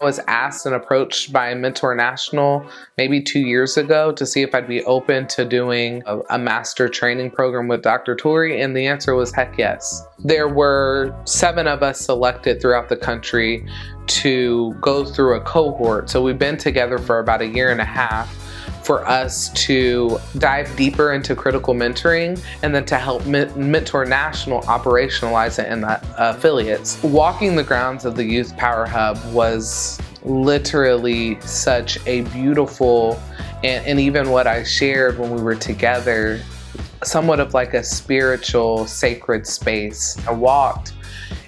I was asked and approached by Mentor National maybe 2 years ago to see if I'd be open to doing a master training program with Dr. Tori, and the answer was heck yes. There were 7 of us selected throughout the country to go through a cohort. So we've been together for about 1.5 years for us to dive deeper into critical mentoring and then to help Mentor National operationalize it in the affiliates. Walking the grounds of the Youth Power Hub was literally such a beautiful, and even what I shared when we were together, somewhat of like a spiritual, sacred space. I walked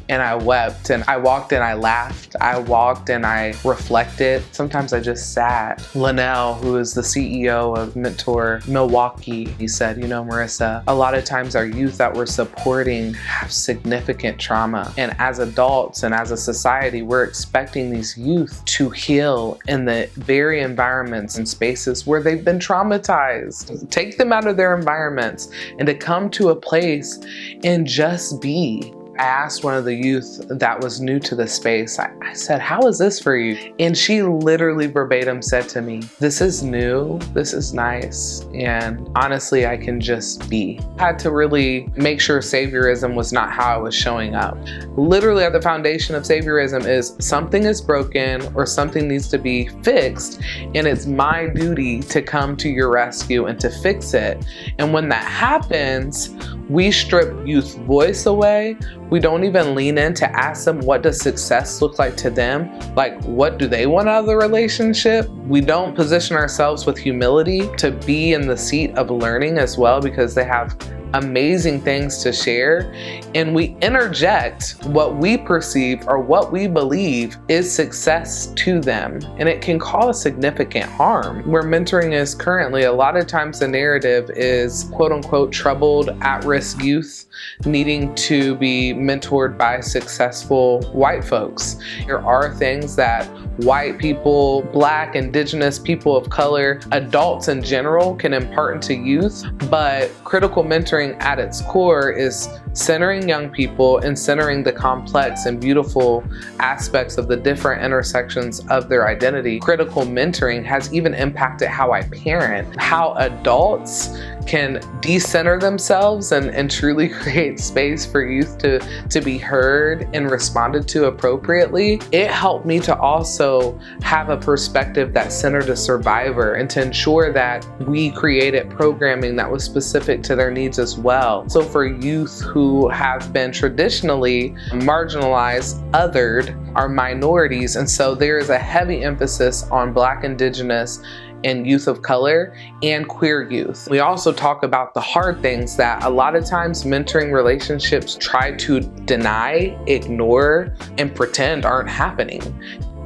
and I wept, and I walked and I laughed. I walked and I reflected. Sometimes I just sat. Linnell, who is the CEO of Mentor Milwaukee, he said, you know, Marisa, a lot of times our youth that we're supporting have significant trauma. And as adults and as a society, we're expecting these youth to heal in the very environments and spaces where they've been traumatized. Take them out of their environments and to come to a place and just be. I asked one of the youth that was new to the space, I said, how is this for you? And she literally verbatim said to me, this is new, this is nice, and honestly, I can just be. I had to really make sure saviorism was not how I was showing up. Literally at the foundation of saviorism is something is broken or something needs to be fixed, and it's my duty to come to your rescue and to fix it. And when that happens, we strip youth voice away. We don't even lean in to ask them, what does success look like to them? Like, what do they want out of the relationship? We don't position ourselves with humility to be in the seat of learning as well, because they have amazing things to share, and we interject what we perceive or what we believe is success to them, and it can cause significant harm. Where mentoring is currently, a lot of times the narrative is quote unquote troubled at-risk youth needing to be mentored by successful white folks. There are things that white people, Black, Indigenous, people of color, adults in general can impart into youth, but critical mentoring at its core is centering young people and centering the complex and beautiful aspects of the different intersections of their identity. Critical mentoring has even impacted how I parent, how adults can decenter themselves and truly create space for youth to be heard and responded to appropriately. It helped me to also have a perspective that centered a survivor and to ensure that we created programming that was specific to their needs as well. So for youth who have been traditionally marginalized, othered, are minorities, and so there is a heavy emphasis on Black, Indigenous, and youth of color and queer youth. We also talk about the hard things that a lot of times mentoring relationships try to deny, ignore, and pretend aren't happening.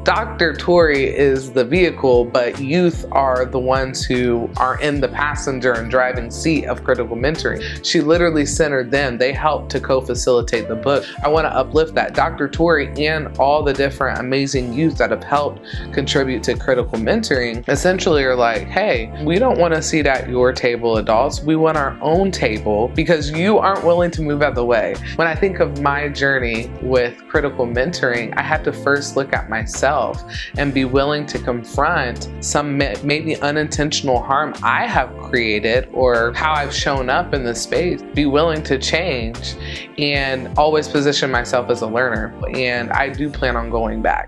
Dr. Tori is the vehicle, but youth are the ones who are in the passenger and driving seat of critical mentoring. She literally centered them. They helped to co-facilitate the book. I want to uplift that. Dr. Tori and all the different amazing youth that have helped contribute to critical mentoring essentially are like, hey, we don't want to seat at your table, adults. We want our own table because you aren't willing to move out of the way. When I think of my journey with critical mentoring, I had to first look at myself and be willing to confront some maybe unintentional harm I have created or how I've shown up in this space, be willing to change and always position myself as a learner. And I do plan on going back.